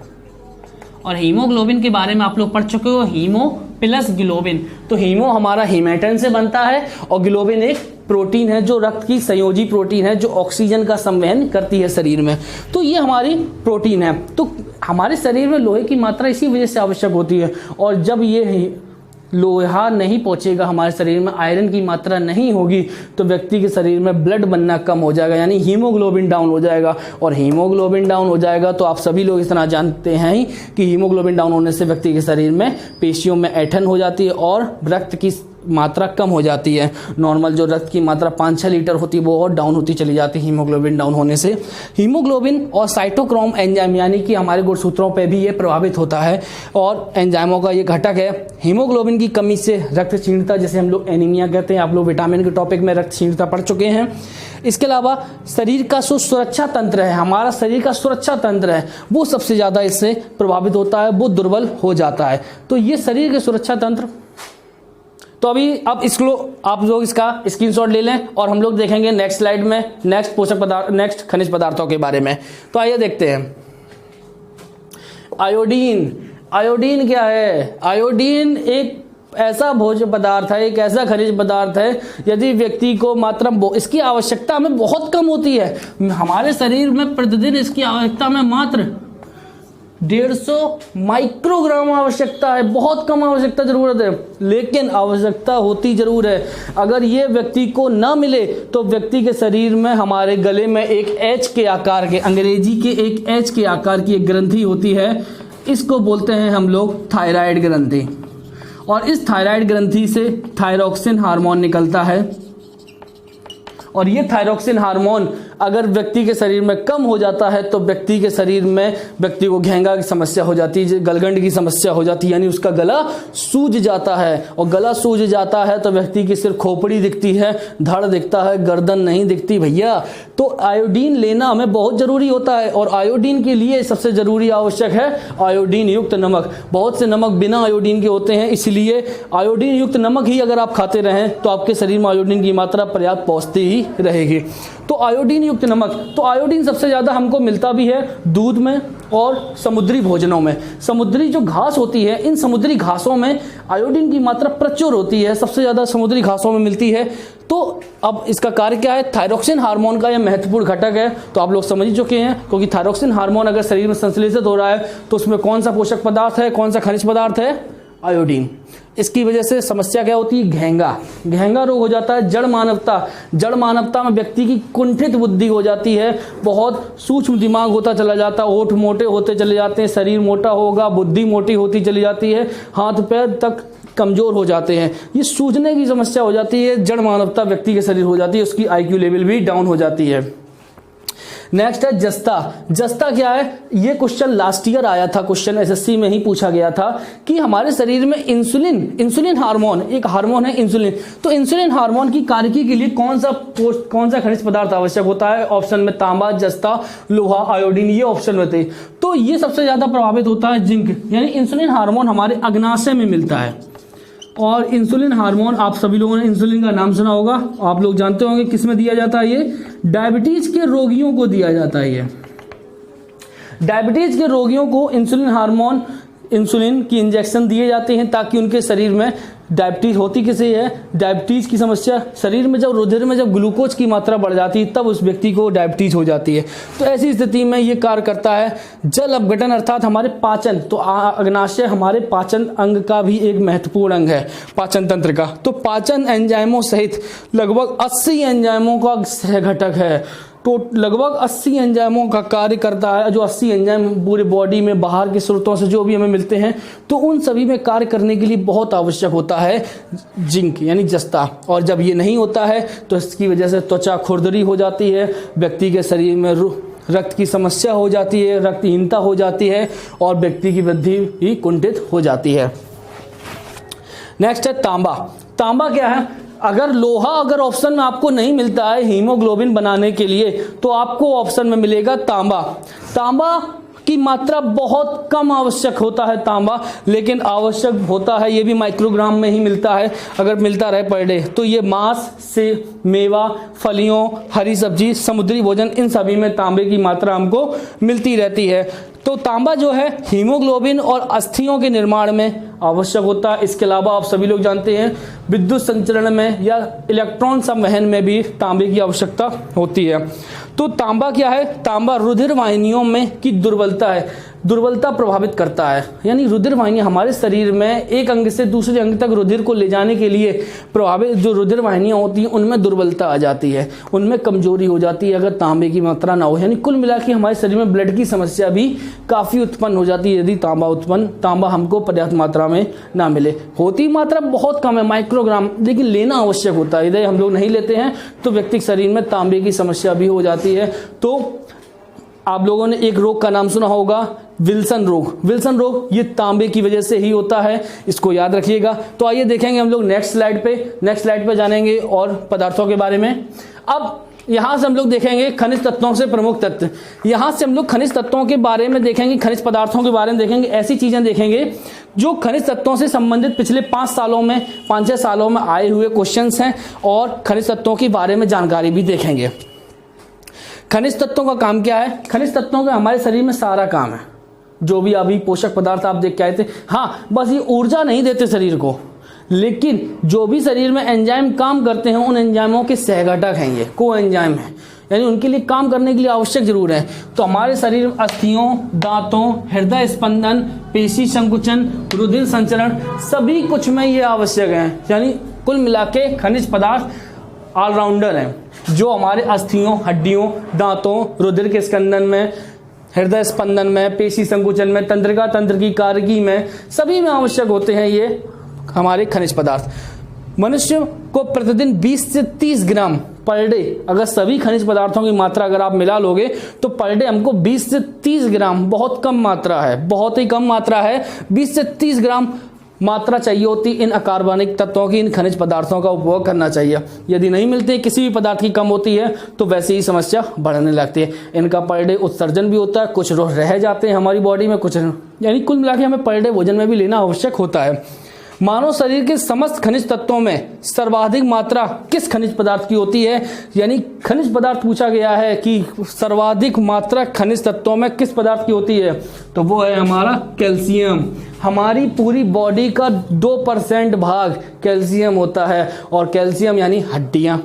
और हीमोग्लोबिन के बारे में आप लोग पढ़ चुके हो, हीमो प्लस ग्लोबिन। तो हीमो हमारा हीमेटिन से बनता है और ग्लोबिन एक प्रोटीन है जो रक्त की संयोजी प्रोटीन है जो ऑक्सीजन का संवहन करती है शरीर में। तो ये हमारी प्रोटीन है। तो हमारे शरीर में लोहे की मात्रा इसी वजह से आवश्यक होती है। और जब ये लोहा नहीं पहुंचेगा हमारे शरीर में, आयरन की मात्रा नहीं होगी, तो व्यक्ति के शरीर में ब्लड बनना कम हो जाएगा, यानी हीमोग्लोबिन डाउन हो जाएगा। और हीमोग्लोबिन डाउन हो जाएगा तो आप सभी लोग इस तरह जानते हैं ही कि हीमोग्लोबिन डाउन होने से व्यक्ति के शरीर में पेशियों में ऐंठन हो जाती है और रक्त की मात्रा कम हो जाती है। नॉर्मल जो रक्त की मात्रा 5-6 लीटर होती है वो और डाउन होती चली जाती है हीमोग्लोबिन डाउन होने से। हीमोग्लोबिन और साइटोक्रोम एंजाइम यानी कि हमारे गुणसूत्रों पे भी ये प्रभावित होता है और एंजाइमों का ये घटक है। हीमोग्लोबिन की कमी से रक्त क्षीणता, जैसे हम लोग एनीमिया कहते हैं, आप लोग विटामिन के टॉपिक में रक्त क्षीणता पढ़ चुके हैं। इसके अलावा शरीर का जो सुरक्षा तंत्र है, हमारा शरीर का सुरक्षा तंत्र है, वो सबसे ज्यादा इससे प्रभावित होता है, वो दुर्बल हो जाता है। तो ये शरीर के सुरक्षा तंत्र। तो अभी अब इसको आप लोग इसका स्क्रीनशॉट ले लें और हम लोग देखेंगे नेक्स्ट स्लाइड में नेक्स्ट पोषक पदार्थ, नेक्स्ट खनिज पदार्थों के बारे में। तो आइए देखते हैं। आयोडीन। आयोडीन क्या है? आयोडीन एक ऐसा भोज्य पदार्थ है, एक ऐसा खनिज पदार्थ है यदि व्यक्ति को मात्रा इसकी आवश्यकता हमें बहुत कम होती है। हमारे शरीर में प्रतिदिन इसकी आवश्यकता में मात्र 150 माइक्रोग्राम आवश्यकता है, बहुत कम आवश्यकता जरूरत है, लेकिन आवश्यकता होती जरूर है। अगर ये व्यक्ति को ना मिले तो व्यक्ति के शरीर में, हमारे गले में एक एच के आकार के, अंग्रेजी के एक एच के आकार की एक ग्रंथि होती है, इसको बोलते हैं हम लोग थायराइड ग्रंथि। और इस थायराइड ग्रंथि से थायरोक्सिन हार्मोन निकलता है और ये थायरोक्सिन हार्मोन अगर व्यक्ति के शरीर में कम हो जाता है तो व्यक्ति के शरीर में व्यक्ति को घेंगा की समस्या हो जाती है, गलगंड की समस्या हो जाती है, यानी उसका गला सूज जाता है। और गला सूज जाता है तो व्यक्ति की सिर्फ खोपड़ी दिखती है, धड़ दिखता है, गर्दन नहीं दिखती भैया। तो आयोडीन लेना हमें बहुत जरूरी होता है और आयोडीन के लिए सबसे जरूरी आवश्यक है आयोडीन युक्त नमक। बहुत से नमक बिना आयोडीन के होते हैं, इसलिए आयोडीन युक्त नमक ही अगर आप खाते रहें तो आपके शरीर में आयोडीन की मात्रा पर्याप्त पहुंचती ही रहेगी। तो आयोडीन युक्त नमक, तो आयोडीन सबसे ज्यादा हमको मिलता भी है दूध में और समुद्री भोजनों में। समुद्री जो घास होती है, इन समुद्री घासों में आयोडीन की मात्रा प्रचुर होती है, सबसे ज्यादा समुद्री घासों में मिलती है। तो अब इसका कार्य क्या है? थायरोक्सिन हार्मोन का यह महत्वपूर्ण घटक है। तो आप लोग समझ ही चुके हैं, क्योंकि थायरोक्सिन हार्मोन अगर शरीर में संश्लेषित हो रहा है तो उसमें कौन सा पोषक पदार्थ है, कौन सा खनिज पदार्थ है? आयोडीन। इसकी वजह से समस्या क्या होती है? घेंगा रोग हो जाता है। जड़ मानवता में व्यक्ति की कुंठित बुद्धि हो जाती है, बहुत सूक्ष्म दिमाग होता चला जाता है, होठ मोटे होते चले जाते हैं, शरीर मोटा होगा, बुद्धि मोटी होती चली जाती है, हाथ पैर तक कमजोर हो जाते हैं, ये सूजने की समस्या हो जाती है, जड़ मानवता व्यक्ति के शरीर हो जाती है, उसकी IQ लेवल भी डाउन हो जाती है। नेक्स्ट है जस्ता। जस्ता क्या है, ये क्वेश्चन लास्ट ईयर आया था, क्वेश्चन एसएससी में ही पूछा गया था कि हमारे शरीर में इंसुलिन हार्मोन, एक हार्मोन है इंसुलिन, तो इंसुलिन हार्मोन की कार्यकी के लिए कौन सा खनिज पदार्थ आवश्यक होता है? ऑप्शन में तांबा, जस्ता, लोहा, आयोडीन, ये ऑप्शन में थे। तो ये सबसे ज्यादा प्रभावित होता है जिंक, यानी इंसुलिन हार्मोन हमारे अग्नाशय में मिलता है। और इंसुलिन हार्मोन, आप सभी लोगों ने इंसुलिन का नाम सुना होगा, आप लोग जानते होंगे किस में दिया जाता है? ये डायबिटीज के रोगियों को दिया जाता है। ये डायबिटीज के रोगियों को इंसुलिन हार्मोन, इंसुलिन की इंजेक्शन दिए जाते हैं ताकि उनके शरीर में, डायबिटीज होती किसे है? डायबिटीज की समस्या, शरीर में जब रुधिर में जब ग्लूकोज की मात्रा बढ़ जाती है तब उस व्यक्ति को डायबिटीज हो जाती है। तो ऐसी स्थिति में ये कार्य करता है जल अपघटन अर्थात हमारे पाचन। तो अग्नाशय हमारे पाचन अंग का भी एक महत्वपूर्ण अंग है, पाचन तंत्र का। तो पाचन एंजाइमों सहित लगभग 80 एंजाइमों का सह घटक है। तो लगभग 80 एंजाइमों का कार्य करता है, जो 80 एंजाइम पूरे बॉडी में बाहर के स्रोतों से जो भी हमें मिलते हैं, तो उन सभी में कार्य करने के लिए बहुत आवश्यक होता है जिंक यानी जस्ता। और जब ये नहीं होता है तो इसकी वजह से त्वचा खुरदरी हो जाती है, व्यक्ति के शरीर में रक्त की समस्या हो जाती है, रक्तहीनता हो जाती है और व्यक्ति की वृद्धि भी कुंठित हो जाती है। नेक्स्ट है तांबा। तांबा क्या है? अगर ऑप्शन में आपको नहीं मिलता है हीमोग्लोबिन बनाने के लिए, तो आपको ऑप्शन में मिलेगा तांबा। तांबा की मात्रा बहुत कम आवश्यक होता है तांबा, लेकिन आवश्यक होता है, ये भी माइक्रोग्राम में ही मिलता है, अगर मिलता रहे पर डे। तो ये मांस से, मेवा, फलियों, हरी सब्जी, समुद्री भोजन, इन सभी में तांबे की मात्रा हमको मिलती रहती है। तो तांबा जो है हीमोग्लोबिन और अस्थियों के निर्माण में आवश्यक होता है। इसके अलावा आप सभी लोग जानते हैं विद्युत संचरण में या इलेक्ट्रॉन संवहन में भी तांबे की आवश्यकता होती है। तो तांबा क्या है? तांबा रुधिर वाहिनियों में की दुर्बलता प्रभावित करता है, यानी रुधिर वाहिनी हमारे शरीर में एक अंग से दूसरे अंग तक रुधिर को ले जाने के लिए प्रभावित जो रुधिर वाहिनियां होती हैं उनमें दुर्बलता आ जाती है, उनमें कमजोरी हो जाती है अगर तांबे की मात्रा ना हो। यानी कुल मिला के हमारे शरीर में ब्लड की समस्या भी काफी उत्पन्न हो जाती है यदि तांबा हमको पर्याप्त मात्रा में ना मिले। होती मात्रा बहुत कम है, माइक्रोग्राम, लेकिन लेना आवश्यक होता है। यदि हम लोग नहीं लेते हैं तो व्यक्ति के शरीर में तांबे की समस्या भी हो जाती है। तो आप लोगों ने एक रोग का नाम सुना होगा, विल्सन रोग। विल्सन रोग ये तांबे की वजह से ही होता है, इसको याद रखिएगा। तो आइए देखेंगे हम लोग नेक्स्ट स्लाइड पे जानेंगे और पदार्थों के बारे में। अब यहां से हम लोग देखेंगे खनिज तत्वों से प्रमुख तत्व। यहां से हम लोग खनिज तत्वों के बारे में देखेंगे, खनिज पदार्थों के बारे में देखेंगे, ऐसी चीजें देखेंगे जो खनिज तत्वों से संबंधित पिछले 5-6 सालों में आए हुए क्वेश्चंस हैं, और खनिज तत्वों के बारे में जानकारी भी देखेंगे। खनिज तत्वों का काम क्या है? खनिज तत्वों का हमारे शरीर में सारा काम है, जो भी अभी पोषक पदार्थ आप देख के आए थे। हाँ, बस ये ऊर्जा नहीं देते शरीर को, लेकिन जो भी शरीर में एंजाइम काम करते हैं उन एंजाइमों के सहघटक हैं, ये को एंजाइम है, यानी उनके लिए काम करने के लिए आवश्यक जरूर है। तो हमारे शरीर में अस्थियों, दांतों, हृदय स्पंदन, पेशी संकुचन, रुधिर संचरण, सभी कुछ में ये आवश्यक है। यानी कुल मिला के खनिज पदार्थ ऑलराउंडर हैं, जो हमारे अस्थियों, हड्डियों, दांतों, रुधिर के स्पंदन में, हृदय स्पंदन में, पेशी संकुचन में, तंत्रिका तंत्र की कार्यकी में, सभी में आवश्यक होते हैं ये हमारे खनिज पदार्थ। मनुष्य को प्रतिदिन 20 से 30 ग्राम पर डे, अगर सभी खनिज पदार्थों की मात्रा अगर आप मिला लोगे तो पर डे हमको 20 से 30 ग्राम, बहुत कम मात्रा है, बहुत ही कम मात्रा है, 20 से 30 ग्राम मात्रा चाहिए होती इन अकार्बनिक तत्वों की, इन खनिज पदार्थों का उपभोग करना चाहिए। यदि नहीं मिलते, किसी भी पदार्थ की कम होती है, तो वैसे ही समस्या बढ़ने लगती है। इनका पर डे उत्सर्जन भी होता है, कुछ रह जाते हैं हमारी बॉडी में, कुछ, यानी कुल मिला के हमें पर डे भोजन में भी लेना आवश्यक होता है। मानव शरीर के समस्त खनिज तत्वों में सर्वाधिक मात्रा किस खनिज पदार्थ की होती है? यानी खनिज पदार्थ पूछा गया है कि सर्वाधिक मात्रा खनिज तत्वों में किस पदार्थ की होती है, तो वो है हमारा कैल्शियम। हमारी पूरी बॉडी का 2% भाग कैल्शियम होता है, और कैल्शियम यानी हड्डियां,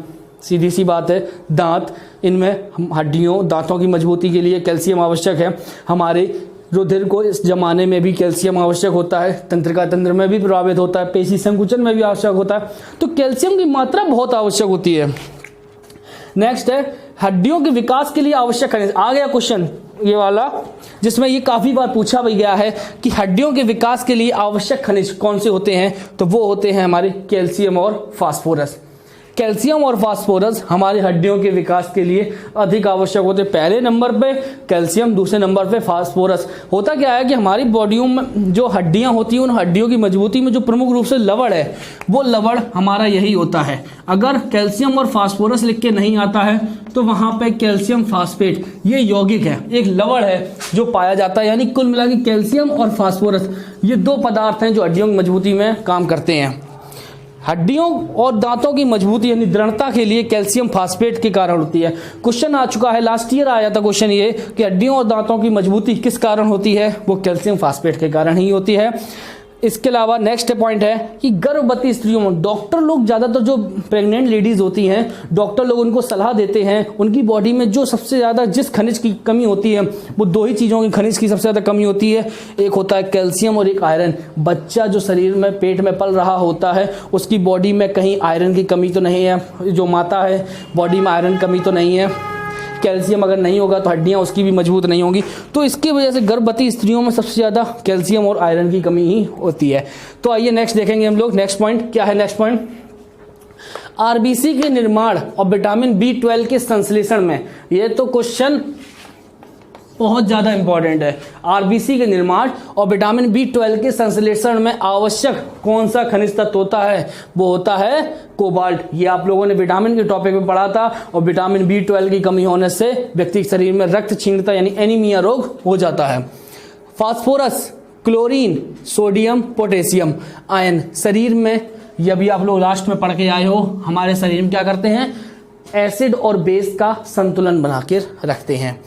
सीधी सी बात है, दांत, इनमें हड्डियों, दांतों की मजबूती के लिए कैल्शियम आवश्यक है। हमारे रुधिर को इस जमाने में भी कैल्शियम आवश्यक होता है, तंत्रिका तंत्र में भी प्रभावित होता है, पेशी संकुचन में भी आवश्यक होता है। तो कैल्शियम की मात्रा बहुत आवश्यक होती है। नेक्स्ट है हड्डियों के विकास के लिए आवश्यक खनिज। आ गया क्वेश्चन ये वाला, जिसमें ये काफी बार पूछा भी गया है कि हड्डियों के विकास के लिए आवश्यक खनिज कौन से होते हैं, तो वो होते हैं हमारे कैल्शियम और फास्फोरस। कैल्शियम और फास्फोरस हमारी हड्डियों के विकास के लिए अधिक आवश्यक होते हैं। पहले नंबर पे कैल्शियम, दूसरे नंबर पे फास्फोरस। होता क्या है कि हमारी बॉडियों में जो हड्डियां होती हैं उन हड्डियों की मजबूती में जो प्रमुख रूप से लवण है वो लवण हमारा यही होता है। अगर कैल्शियम और फास्फोरस लिख के नहीं आता है तो वहां पे कैल्शियम फास्फेट ये यौगिक है, एक लवण है जो पाया जाता है। यानी कुल मिला के कैल्शियम और फास्फोरस ये दो पदार्थ हैं जो हड्डियों की मजबूती में काम करते हैं। हड्डियों और दांतों की मजबूती यानी दृढ़ता के लिए कैल्शियम फास्फेट के कारण होती है। क्वेश्चन आ चुका है, लास्ट ईयर आया था क्वेश्चन ये कि हड्डियों और दांतों की मजबूती किस कारण होती है, वो कैल्शियम फास्फेट के कारण ही होती है। इसके अलावा नेक्स्ट पॉइंट है कि गर्भवती स्त्रियों में डॉक्टर लोग ज्यादातर जो प्रेग्नेंट लेडीज होती हैं डॉक्टर लोग उनको सलाह देते हैं उनकी बॉडी में जो सबसे ज्यादा जिस खनिज की कमी होती है वो दो ही चीजों की खनिज की सबसे ज्यादा कमी होती है, एक होता है कैल्शियम और एक आयरन। बच्चा जो शरीर में पेट में पल रहा होता है उसकी बॉडी में कहीं आयरन की कमी तो नहीं है, जो माता है बॉडी में आयरन कमी तो नहीं है। कैल्शियम अगर नहीं होगा तो हड्डियां उसकी भी मजबूत नहीं होंगी, तो इसकी वजह से गर्भवती स्त्रियों में सबसे ज्यादा कैल्शियम और आयरन की कमी ही होती है। तो आइए नेक्स्ट देखेंगे हम लोग। नेक्स्ट पॉइंट क्या है? नेक्स्ट पॉइंट आरबीसी के निर्माण और विटामिन B12 के संश्लेषण में। ये तो क्वेश्चन बहुत ज्यादा इंपॉर्टेंट है। आरबीसी के निर्माण और विटामिन B12 के संश्लेषण में आवश्यक कौन सा खनिज तत्व होता है? वो होता है कोबाल्ट। ये आप लोगों ने विटामिन के टॉपिक में पढ़ा था। और विटामिन B12 की कमी होने से व्यक्ति के शरीर में रक्त क्षीणता यानी एनीमिया रोग हो जाता है। Phosphorus, chlorine, sodium, potassium, ion शरीर में, यह भी आप लोग लास्ट में पढ़ के आए हो, हमारे शरीर में क्या करते हैं? एसिड और बेस का संतुलन बना के रखते हैं।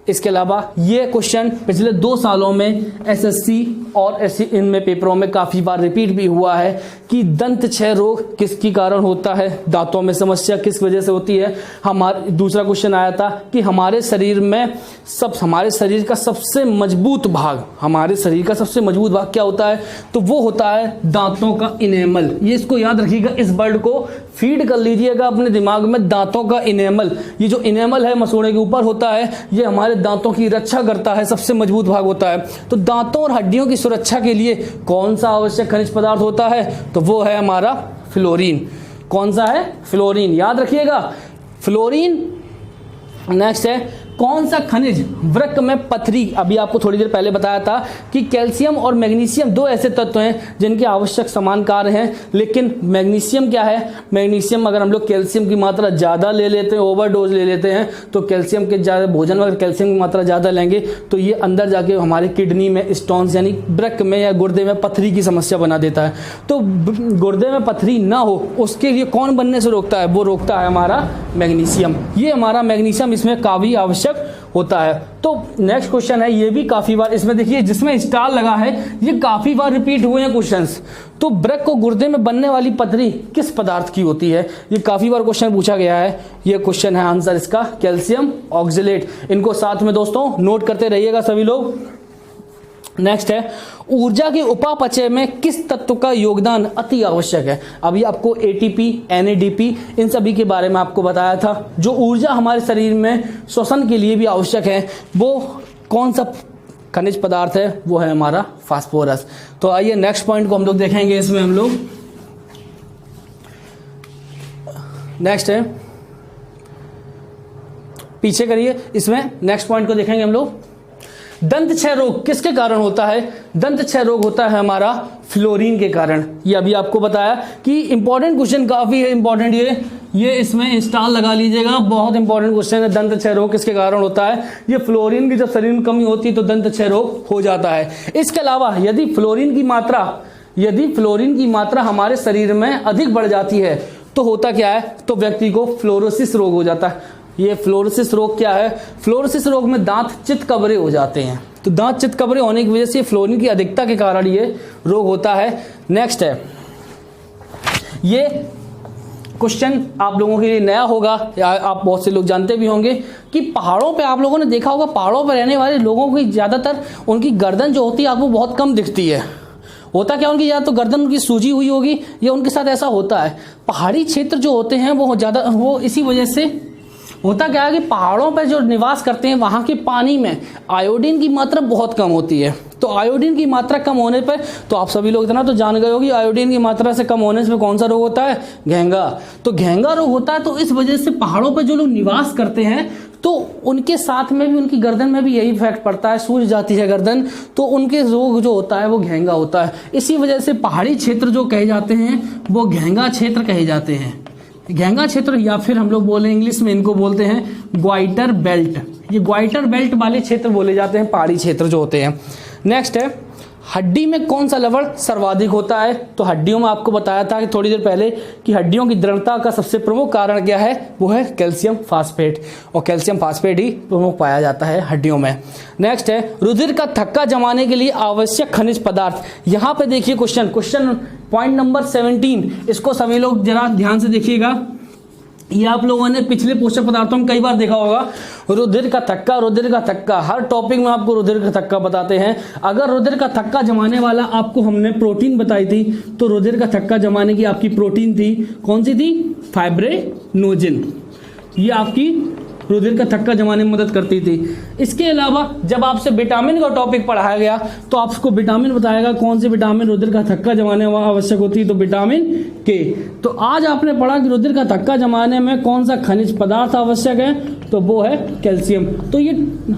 इसके अलावा ये क्वेश्चन पिछले 2 सालों में एसएससी और इनमें पेपरों में काफी बार रिपीट भी हुआ है कि दंत क्षय रोग किसके कारण होता है, दांतों में समस्या किस वजह से होती है। हमारे दूसरा क्वेश्चन आया था कि हमारे शरीर का सबसे मजबूत भाग, हमारे शरीर का सबसे मजबूत भाग क्या होता है? तो वो होता है दांतों का इनेमल। ये इसको याद रखिएगा, इस वर्ड को फीड कर लीजिएगा अपने दिमाग में, दांतों का इनेमल। ये जो इनेमल है मसूड़े के ऊपर होता है, ये हमारे दांतों की रक्षा करता है, सबसे मजबूत भाग होता है। तो दांतों और हड्डियों की सुरक्षा के लिए कौन सा आवश्यक खनिज पदार्थ होता है? तो वो है हमारा फ्लोरीन। कौन सा है? फ्लोरीन। याद रखिएगा फ्लोरीन। नेक्स्ट है कौन सा खनिज वृक्क में पथरी, अभी आपको थोड़ी देर पहले बताया था कि कैल्शियम और मैग्नीशियम दो ऐसे तत्व हैं जिनके आवश्यक समान कार्य हैं, लेकिन मैग्नीशियम क्या है? मैग्नीशियम अगर हम लोग कैल्शियम की मात्रा ज्यादा ले लेते हैं, ओवरडोज ले लेते हैं, तो कैल्शियम के ज्यादा भोजन में अगर कैल्शियम की मात्रा ज्यादा लेंगे तो ये अंदर जाके हमारे किडनी में स्टोन्स यानी वृक्क में या गुर्दे में पथरी की समस्या बना देता है। तो गुर्दे में पथरी ना हो उसके लिए कौन बनने से रोकता है? वो रोकता है हमारा मैग्नीशियम। ये हमारा मैग्नीशियम इसमें काफी आवश्यक होता है। तो नेक्स्ट क्वेश्चन है, ये भी काफी बार, इसमें देखिए जिसमें स्टार लगा है ये काफी बार रिपीट हुए हैं क्वेश्चंस। तो वृक्क को गुर्दे में बनने वाली पथरी किस पदार्थ की होती है? ये काफी बार क्वेश्चन पूछा गया है। ये क्वेश्चन है आंसर इसका कैल्शियम ऑक्जेलेट। इनको साथ में दोस्तों नोट करते रहिएगा सभी लोग। नेक्स्ट है ऊर्जा के उपापचय में किस तत्व का योगदान अति आवश्यक है? अभी आपको एटीपी, एनएडीपी इन सभी के बारे में आपको बताया था। जो ऊर्जा हमारे शरीर में श्वसन के लिए भी आवश्यक है वो कौन सा खनिज पदार्थ है? वो है हमारा फास्फोरस। तो आइए नेक्स्ट पॉइंट को हम लोग देखेंगे। इसमें हम लोग नेक्स्ट है, पीछे करिए, इसमें नेक्स्ट पॉइंट को देखेंगे हम लोग। दंत क्षय रोग किसके कारण होता है? दंत क्षय रोग होता है हमारा फ्लोरीन के कारण। ये अभी आपको बताया कि इंपॉर्टेंट क्वेश्चन काफी है इंपॉर्टेंट। ये इसमें स्टार लगा लीजिएगा, बहुत इंपॉर्टेंट क्वेश्चन है। दंत क्षय रोग किसके कारण होता है? ये फ्लोरीन की जब शरीर में कमी होती है तो दंत क्षय रोग हो जाता है। इसके अलावा यदि फ्लोरीन की मात्रा हमारे शरीर में अधिक बढ़ जाती है तो होता क्या है? तो व्यक्ति को फ्लोरोसिस रोग हो जाता है। ये फ्लोरोसिस रोग क्या है? फ्लोरोसिस रोग में दांत चितकबरे हो जाते हैं। तो दांत चितकबरे होने की वजह से फ्लोरीन की अधिकता के कारण ये रोग होता है। नेक्स्ट है, ये क्वेश्चन आप लोगों के लिए नया होगा या आप बहुत से लोग जानते भी होंगे कि पहाड़ों पे आप लोगों ने देखा होगा, पहाड़ों पे रहने वाले लोगों की ज्यादातर उनकी गर्दन जो होती है आपको बहुत कम दिखती है। होता क्या, उनकी या तो गर्दन उनकी सूजी हुई होगी या उनके साथ ऐसा होता है। पहाड़ी क्षेत्र जो होते हैं वो इसी वजह से होता क्या है कि पहाड़ों पर जो निवास करते हैं वहां के पानी में आयोडीन की मात्रा बहुत कम होती है। तो आयोडीन की मात्रा कम होने पर, तो आप सभी लोग इतना तो जान गए हो कि आयोडीन की मात्रा से कम होने से कौन सा रोग होता है, घेंगा। तो घेंगा रोग होता है। तो इस वजह से पहाड़ों पर जो लोग निवास करते हैं तो उनके साथ में भी उनकी गर्दन में भी यही इफेक्ट पड़ता है, सूज जाती है गर्दन, तो उनके रोग जो होता है वो घेंगा होता है। इसी वजह से पहाड़ी क्षेत्र जो कहे जाते हैं वो घेंगा क्षेत्र कहे जाते हैं। घेंगा क्षेत्र, या फिर हम लोग बोले इंग्लिश में इनको बोलते हैं ग्वाइटर बेल्ट। ये ग्वाइटर बेल्ट वाले क्षेत्र बोले जाते हैं पहाड़ी क्षेत्र जो होते हैं। नेक्स्ट है, हड्डी में कौन सा लवण सर्वाधिक होता है? तो हड्डियों में आपको बताया था कि थोड़ी देर पहले कि हड्डियों की दृढ़ता का सबसे प्रमुख कारण क्या है, वो है कैल्शियम फास्फेट, और कैल्शियम फास्फेट ही प्रमुख पाया जाता है हड्डियों में। नेक्स्ट है, रुधिर का थक्का जमाने के लिए आवश्यक खनिज पदार्थ। यहां पे देखिए क्वेश्चन पॉइंट नंबर 17, इसको सभी लोग जरा ध्यान से देखिएगा। ये आप लोगों ने पिछले पोषक पदार्थों में कई बार देखा होगा, रुधिर का थक्का, रुधिर का थक्का, हर टॉपिक में आपको रुधिर का थक्का बताते हैं। अगर रुधिर का थक्का जमाने वाला आपको हमने प्रोटीन बताई थी, तो रुधिर का थक्का जमाने की आपकी प्रोटीन थी, कौन सी थी, फाइब्रिनोजेन। ये आपकी रुधिर का थक्का जमाने में मदद करती थी। इसके अलावा जब आपसे विटामिन का टॉपिक पढ़ाया गया तो आपको विटामिन बताएगा कौन से विटामिन रुधिर का थक्का जमाने में आवश्यक होती है, तो विटामिन के। तो आज आपने पढ़ा कि रुधिर का थक्का जमाने में कौन सा खनिज पदार्थ आवश्यक है, तो वो है कैल्शियम। तो ये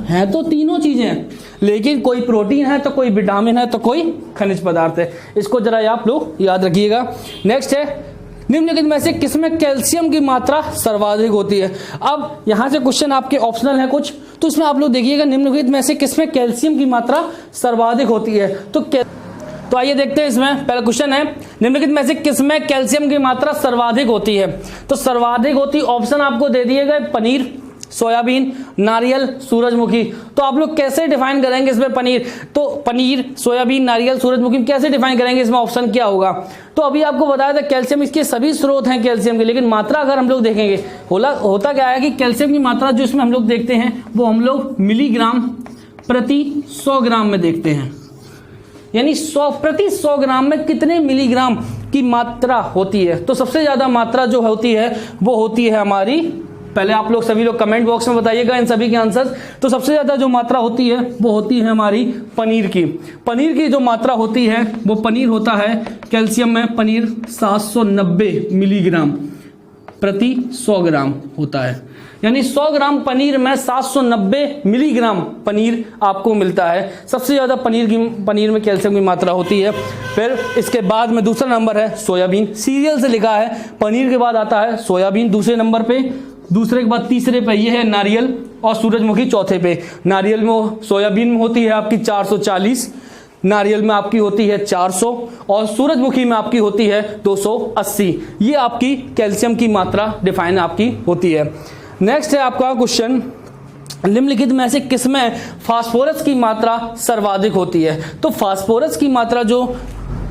है तो तीनों चीजें, लेकिन कोई प्रोटीन है तो कोई विटामिन है तो कोई खनिज पदार्थ है। इसको जरा आप लोग याद रखिएगा। नेक्स्ट है, निम्नलिखित में से किसमें कैल्शियम की मात्रा सर्वाधिक होती है? अब यहां से क्वेश्चन आपके ऑप्शनल है कुछ, तो इसमें आप लोग देखिएगा निम्नलिखित में से किसमें कैल्शियम की मात्रा सर्वाधिक होती है। तो आइए देखते हैं, इसमें पहला क्वेश्चन है, निम्नलिखित में से किसमें कैल्शियम की मात्रा सर्वाधिक होती है? तो सर्वाधिक होती ऑप्शन आपको दे दिए गए, पनीर, सोयाबीन, नारियल, सूरजमुखी। तो आप लोग कैसे डिफाइन करेंगे इसमें पनीर? तो पनीर, सोयाबीन, नारियल, सूरजमुखी कैसे डिफाइन करेंगे, इसमें ऑप्शन क्या होगा? तो अभी आपको बताया था कैल्शियम, इसके सभी स्रोत हैं कैल्शियम के, लेकिन मात्रा अगर हम लोग देखेंगे, होता क्या है कि कैल्शियम की मात्रा जो इसमें हम लोग देखते हैं वो हम लोग मिलीग्राम प्रति 100 ग्राम में देखते हैं। यानी 100 प्रति 100 ग्राम में कितने मिलीग्राम की मात्रा होती है? तो सबसे ज्यादा मात्रा जो होती है वो होती है हमारी, पहले आप लोग सभी लोग कमेंट बॉक्स में बताइएगा इन सभी के आंसर्स। तो सबसे ज्यादा जो मात्रा होती है वो होती है हमारी पनीर की। पनीर की जो मात्रा होती है वो पनीर होता है कैल्शियम में, पनीर 790 मिलीग्राम प्रति 100 ग्राम होता है। यानी 100 ग्राम पनीर में 790 मिलीग्राम पनीर आपको मिलता है। सबसे ज्यादा पनीर में कैल्शियम की मात्रा होती है। फिर इसके बाद में दूसरा नंबर है सोयाबीन, सीरियल से लिखा है, पनीर के बाद आता है सोयाबीन दूसरे नंबर पे, दूसरे के बाद तीसरे पे ये है नारियल, और सूरजमुखी चौथे पे। नारियल में, सोयाबीन में होती है आपकी 440, नारियल में आपकी होती है 400, और सूरजमुखी में आपकी होती है 280। ये आपकी कैल्शियम की मात्रा डिफाइन आपकी होती है। नेक्स्ट है आपका क्वेश्चन, निम्नलिखित में से किसमें फास्फोरस की मात्रा सर्वाधिक होती है? तो फास्फोरस की मात्रा जो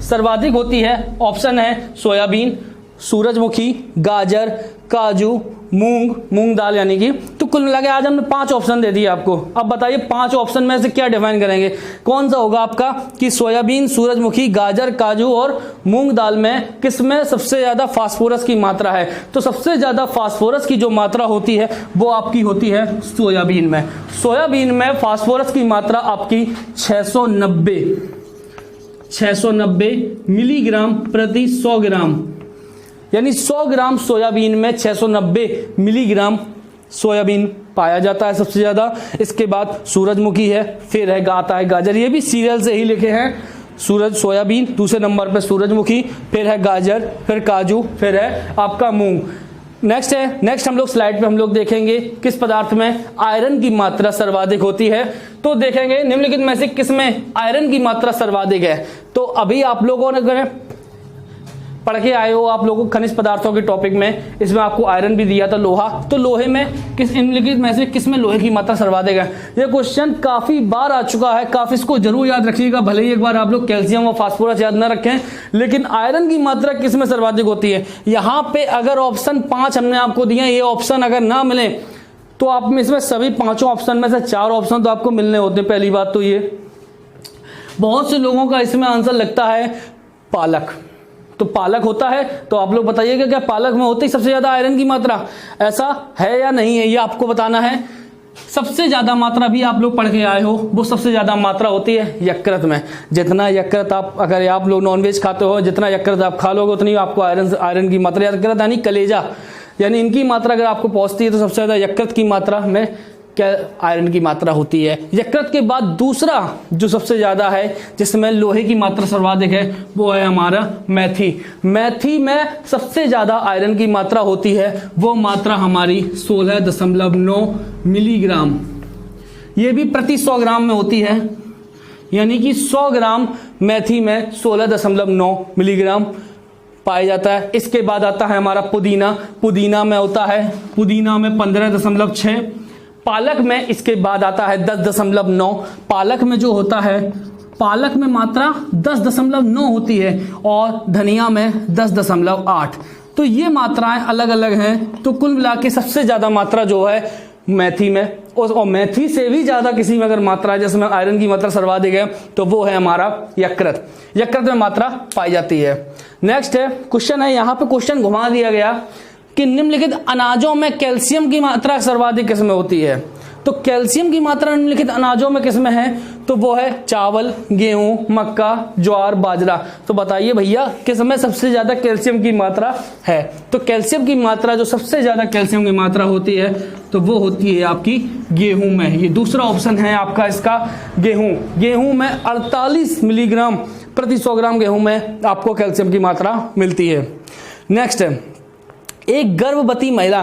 सर्वाधिक होती है, ऑप्शन है सोयाबीन, सूरजमुखी, गाजर, काजू, मूंग दाल, यानी कि। तो कुल मिला के आज हमने 5 ऑप्शन दे दिए आपको। अब बताइए 5 ऑप्शन में से क्या डिफाइन करेंगे, कौन सा होगा आपका कि सोयाबीन, सूरजमुखी, गाजर, काजू और मूंग दाल में किसमें सबसे ज्यादा फास्फोरस की मात्रा है? तो सबसे ज्यादा फास्फोरस की जो मात्रा होती है वो आपकी होती है सोयाबीन में। सोयाबीन में फास्फोरस की मात्रा आपकी 690 मिलीग्राम प्रति 100 ग्राम, यानी 100 ग्राम सोयाबीन में 690 मिलीग्राम सोयाबीन पाया जाता है सबसे ज्यादा। इसके बाद सूरजमुखी है, फिर है आता है गाजर, ये भी सीरियल से ही लिखे हैं, सोयाबीन दूसरे नंबर पे, सूरजमुखी, फिर है गाजर, फिर काजू, फिर है आपका मूंग। नेक्स्ट हम लोग स्लाइड पे हम लोग देखेंगे किस पदार्थ में आयरन की मात्रा सर्वाधिक होती है। तो देखेंगे निम्नलिखित में से किसमें आयरन की मात्रा सर्वाधिक है। तो अभी आप लोगों ने पढ़ के आए हो, आप लोगों को खनिज पदार्थों के टॉपिक में, इसमें आपको आयरन भी दिया था, लोहा। तो लोहे में निम्नलिखित में से किसमें लोहे की मात्रा सर्वाधिक है? ये क्वेश्चन काफी बार आ चुका है, काफी इसको जरूर याद रखिएगा। भले ही एक बार आप लोग कैल्शियम और फास्फोरस याद ना रखें, लेकिन आयरन की मात्रा किसमें सर्वाधिक होती है? यहाँ पे अगर ऑप्शन 5 हमने आपको दिए, ये ऑप्शन अगर ना मिले तो आप में इसमें सभी 5 ऑप्शन में से 4 ऑप्शन तो आपको मिलने होते हैं। पहली बात तो ये, बहुत से लोगों का इसमें आंसर लगता है पालक। तो पालक होता है, तो आप लोग बताइएगा क्या पालक में होती है सबसे ज्यादा आयरन की मात्रा? ऐसा है या नहीं है, ये आपको बताना है। सबसे ज्यादा मात्रा भी आप लोग पढ़ के आए हो, वो सबसे ज्यादा मात्रा होती है यकृत में। जितना यकृत आप, अगर आप लोग नॉनवेज खाते हो, जितना यकृत आप खा लोगे उतनी आपको आयरन की मात्रा, यकृत यानी कलेजा, यानी इनकी मात्रा अगर आपको पहुंचती है तो सबसे ज्यादा यकृत की मात्रा में आयरन की मात्रा होती है। यकृत के बाद दूसरा जो सबसे ज्यादा है जिसमें लोहे की मात्रा सर्वाधिक है वो है हमारा मेथी। मेथी में सबसे ज्यादा आयरन की मात्रा होती है, वो मात्रा हमारी 16.9 मिलीग्राम, ये भी प्रति 100 ग्राम में होती है, यानी कि 100 ग्राम मेथी में 16.9 मिलीग्राम पाया जाता है। इसके बाद आता है हमारा पुदीना। पुदीना में होता है, पुदीना में 15.6। पालक में इसके बाद आता है 10.9। पालक में जो होता है, पालक में मात्रा 10.9 होती है और धनिया में 10.8। तो ये मात्राएं अलग अलग हैं। तो कुल मिला के सबसे ज्यादा मात्रा जो है मेथी में, और मेथी से भी ज्यादा किसी में अगर मात्रा है जिसमें आयरन की मात्रा सर्वाधिक है तो वो है हमारा यकृत। यकृत में मात्रा पाई जाती है। नेक्स्ट है क्वेश्चन है, यहां पे क्वेश्चन घुमा दिया गया कि निम्नलिखित अनाजों में कैल्शियम की मात्रा सर्वाधिक किसमें होती है। तो कैल्शियम की मात्रा निम्नलिखित अनाजों में किसमें है, तो वो है चावल, गेहूं, मक्का, ज्वार, बाजरा। तो बताइए भैया किसमें सबसे ज्यादा कैल्शियम की मात्रा है। तो कैल्शियम की मात्रा, जो सबसे ज्यादा कैल्शियम की मात्रा होती है तो वो होती है आपकी गेहूं में। ये दूसरा ऑप्शन है आपका इसका, गेहूं। गेहूं में 48 मिलीग्राम प्रति 100 ग्राम गेहूं में आपको कैल्शियम की मात्रा मिलती है। नेक्स्ट है, एक गर्भवती महिला,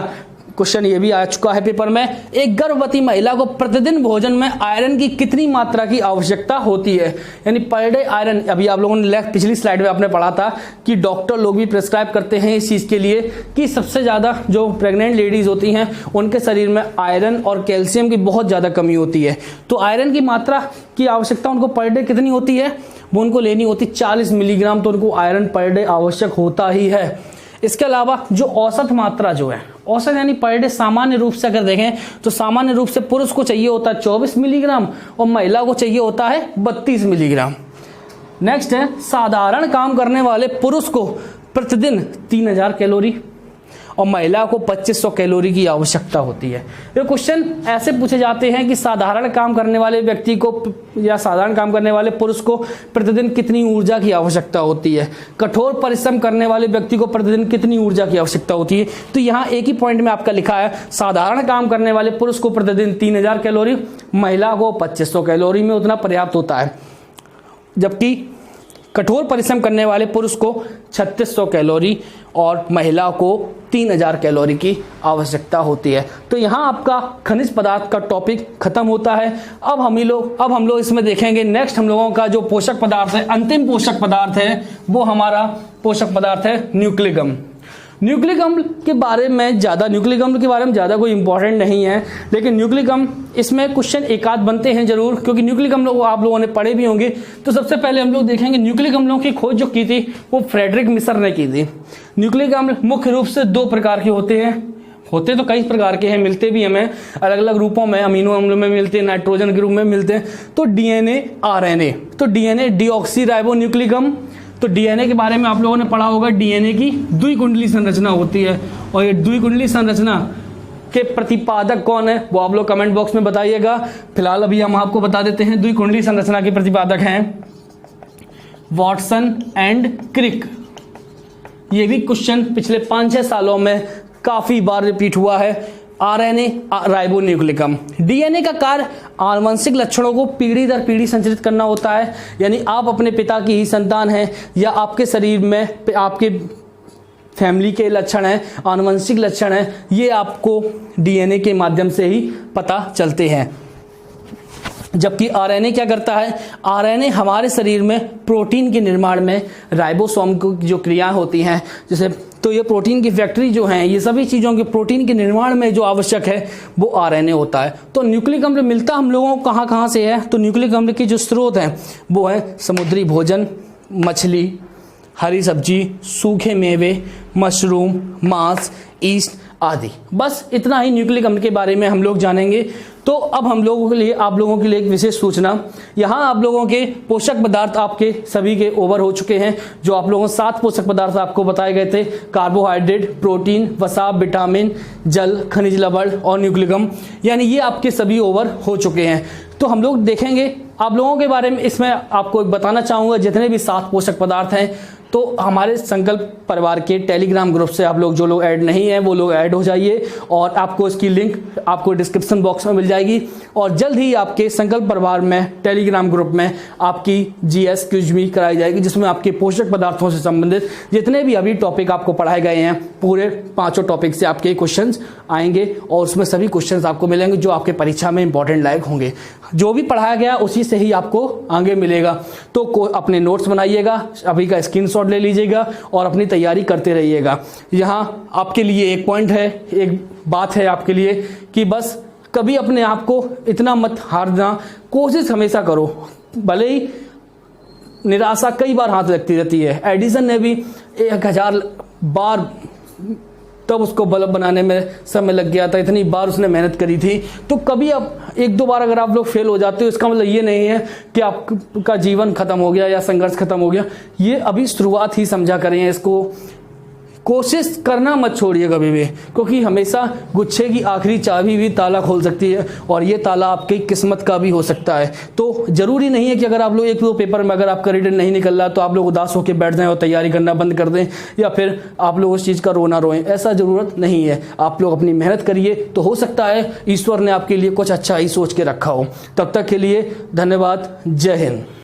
क्वेश्चन ये भी आ चुका है पेपर में, एक गर्भवती महिला को प्रतिदिन भोजन में आयरन की कितनी मात्रा की आवश्यकता होती है, यानी पर डे आयरन। अभी आप लोगों ने पिछली स्लाइड में आपने पढ़ा था कि डॉक्टर लोग भी प्रिस्क्राइब करते हैं इस चीज के लिए कि सबसे ज्यादा जो प्रेग्नेंट लेडीज होती हैं उनके शरीर में आयरन और कैल्शियम की बहुत ज्यादा कमी होती है। तो आयरन की मात्रा की आवश्यकता उनको पर डे कितनी होती है, वो उनको लेनी होती 40 मिलीग्राम। तो उनको आयरन पर डे आवश्यक होता ही है। इसके अलावा जो औसत मात्रा जो है, औसत यानी पर डे सामान्य रूप से अगर देखें तो सामान्य रूप से पुरुष को चाहिए होता है 24 मिलीग्राम और महिला को चाहिए होता है 32 मिलीग्राम। नेक्स्ट है, साधारण काम करने वाले पुरुष को प्रतिदिन 3000 कैलोरी और महिला को 2500 कैलोरी की आवश्यकता होती है। ये क्वेश्चन ऐसे पूछे जाते हैं कि साधारण काम करने वाले व्यक्ति को या साधारण काम करने वाले पुरुष को प्रतिदिन कितनी ऊर्जा की आवश्यकता होती है, कठोर परिश्रम करने वाले व्यक्ति को प्रतिदिन कितनी ऊर्जा की आवश्यकता होती है। तो यहाँ एक ही पॉइंट में आपका लिखा है, साधारण काम करने वाले पुरुष को प्रतिदिन 3000 कैलोरी, महिला को 2500 कैलोरी में उतना पर्याप्त होता है, जबकि कठोर परिश्रम करने वाले पुरुष को 3600 कैलोरी और महिला को 3000 कैलोरी की आवश्यकता होती है। तो यहाँ आपका खनिज पदार्थ का टॉपिक खत्म होता है। अब हम लोग इसमें देखेंगे नेक्स्ट हम लोगों का जो पोषक पदार्थ है, अंतिम पोषक पदार्थ है, वो हमारा पोषक पदार्थ है न्यूक्लिक अम्ल। न्यूक्लिक अम्ल के बारे में ज़्यादा कोई इंपॉर्टेंट नहीं है, लेकिन न्यूक्लिक अम्ल इसमें क्वेश्चन एक आध बनते हैं जरूर, क्योंकि न्यूक्लिक अम्लों आप लोगों ने पढ़े भी होंगे। तो सबसे पहले हम लोग देखेंगे न्यूक्लिक अम्लों की खोज जो की थी वो फ्रेडरिक मिसर ने की थी। न्यूक्लिक अम्ल मुख्य रूप से 2 प्रकार के होते तो कई प्रकार के हैं, मिलते भी हमें अलग अलग रूपों में, अमीनो अम्लों में मिलते हैं, नाइट्रोजन के रूप में मिलते हैं। तो डीएनए, आरएनए। तो डीएनए डीऑक्सी राइबो न्यूक्लिक अम्ल। तो डीएनए के बारे में आप लोगों ने पढ़ा होगा, डीएनए की द्विकुंडली संरचना होती है और ये द्विकुंडली संरचना के प्रतिपादक कौन है वो आप लोग कमेंट बॉक्स में बताइएगा। फिलहाल अभी हम आपको बता देते हैं, द्विकुंडली संरचना के प्रतिपादक हैं वॉटसन एंड क्रिक। ये भी क्वेश्चन पिछले 5-6 सालों में काफी बार रिपीट हुआ है। आरएनए राइबोन्यूक्लिक अम्ल। डीएनए का कार्य आनुवंशिक लक्षणों को पीढ़ी दर पीढ़ी संचरित करना होता है, यानी आप अपने पिता की ही संतान हैं या आपके शरीर में आपके फैमिली के लक्षण हैं, आनुवंशिक लक्षण हैं, ये आपको डीएनए के माध्यम से ही पता चलते हैं। जबकि आरएनए क्या करता है, आरएनए हमारे शरीर में प्रोटीन के निर्माण में राइबोसोम की जो क्रिया होती हैं, जैसे तो ये प्रोटीन की फैक्ट्री जो है, ये सभी चीज़ों के प्रोटीन के निर्माण में जो आवश्यक है वो आरएनए होता है। तो न्यूक्लिक अम्ल मिलता हम लोगों को कहाँ से है, तो न्यूक्लिक अम्ल के जो स्रोत हैं वो है समुद्री भोजन, मछली, हरी सब्जी, सूखे मेवे, मशरूम, मांस, ईस्ट आदि। बस इतना ही न्यूक्लिक अम्ल के बारे में हम लोग जानेंगे। तो अब हम लोगों के लिए, आप लोगों के लिए एक विशेष सूचना, यहाँ आप लोगों के पोषक पदार्थ आपके सभी के ओवर हो चुके हैं। जो आप लोगों को 7 पोषक पदार्थ आपको बताए गए थे, कार्बोहाइड्रेट, प्रोटीन, वसा, विटामिन, जल, खनिज लवण और न्यूक्लिक अम्ल, यानी ये आपके सभी ओवर हो चुके हैं। तो हम लोग देखेंगे आप लोगों के बारे में। इसमें आपको एक बताना चाहूंगा, जितने भी 7 पोषक पदार्थ हैं, तो हमारे संकल्प परिवार के टेलीग्राम ग्रुप से आप लोग, जो लोग ऐड नहीं हैं वो लोग ऐड हो जाइए, और आपको इसकी लिंक आपको डिस्क्रिप्शन बॉक्स में मिल जाएगी। और जल्द ही आपके संकल्प परिवार में टेलीग्राम ग्रुप में आपकी जीएस क्विज भी कराई जाएगी, जिसमें आपके पोषक पदार्थों से संबंधित जितने भी अभी टॉपिक आपको पढ़ाए गए हैं, पूरे 5 टॉपिक से आपके क्वेश्चंस आएंगे, और उसमें सभी क्वेश्चंस आपको मिलेंगे जो आपके परीक्षा में इंपॉर्टेंट लायक होंगे। जो भी पढ़ाया गया उसी से ही आपको आगे मिलेगा। तो अपने नोट्स बनाइएगा, अभी का स्क्रीनशॉट ले लीजिएगा और अपनी तैयारी करते रहिएगा। यहाँ आपके लिए एक पॉइंट है, एक बात है आपके लिए कि बस कभी अपने आप को इतना मत हारना, कोशिश हमेशा करो। भले ही निराशा कई बार हाथ लगती रहती है, एडिसन ने भी 1000 बार तब उसको बल्ब बनाने में समय लग गया था, इतनी बार उसने मेहनत करी थी। तो कभी अब 1-2 बार अगर आप लोग फेल हो जाते हो, इसका मतलब ये नहीं है कि आपका जीवन खत्म हो गया या संघर्ष खत्म हो गया। ये अभी शुरुआत ही समझा करें इसको। कोशिश करना मत छोड़िए कभी भी, क्योंकि हमेशा गुच्छे की आखिरी चाबी भी ताला खोल सकती है, और ये ताला आपकी किस्मत का भी हो सकता है। तो जरूरी नहीं है कि अगर आप लोग 1-2 पेपर में अगर आपका रिटर्न नहीं निकल रहा तो आप लोग उदास होकर बैठ जाएं और तैयारी करना बंद कर दें, या फिर आप लोग उस चीज़ का रोना रोएं। ऐसा जरूरत नहीं है। आप लोग अपनी मेहनत करिए, तो हो सकता है ईश्वर ने आपके लिए कुछ अच्छा ही सोच के रखा हो। तब तक के लिए धन्यवाद। जय हिंद।